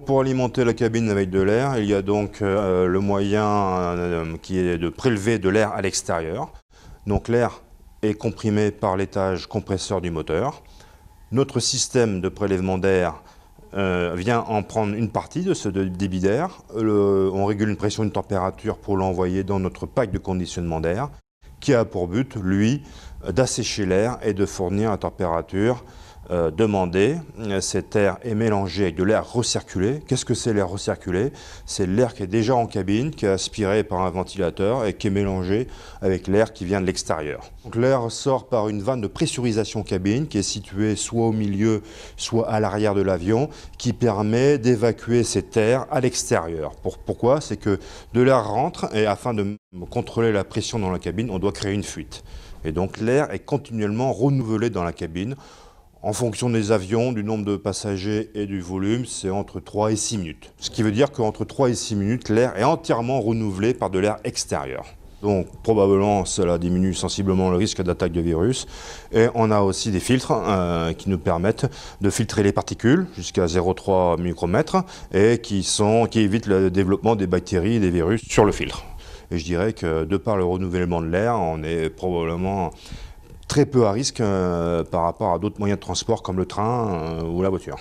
Pour alimenter la cabine avec de l'air, il y a donc le moyen qui est de prélever de l'air à l'extérieur. Donc l'air est comprimé par l'étage compresseur du moteur. Notre système de prélèvement d'air vient en prendre une partie de ce débit d'air. On régule une pression et une température pour l'envoyer dans notre pack de conditionnement d'air, qui a pour but, lui, d'assécher l'air et de fournir la température demandée. Cet air est mélangé avec de l'air recirculé. Qu'est-ce que c'est l'air recirculé? C'est l'air qui est déjà en cabine, qui est aspiré par un ventilateur et qui est mélangé avec l'air qui vient de l'extérieur. L'air sort par une vanne de pressurisation cabine qui est située soit au milieu, soit à l'arrière de l'avion, qui permet d'évacuer cet air à l'extérieur. Pourquoi? C'est que de l'air rentre et afin de contrôler la pression dans la cabine, on doit créer une fuite. Et donc l'air est continuellement renouvelé dans la cabine. En fonction des avions, du nombre de passagers et du volume, c'est entre 3 et 6 minutes. Ce qui veut dire qu'entre 3 et 6 minutes, l'air est entièrement renouvelé par de l'air extérieur. Donc probablement cela diminue sensiblement le risque d'attaque de virus. Et on a aussi des filtres qui nous permettent de filtrer les particules jusqu'à 0,3 micromètres et qui évitent le développement des bactéries et des virus sur le filtre. Et je dirais que de par le renouvellement de l'air, on est probablement très peu à risque par rapport à d'autres moyens de transport comme le train ou la voiture.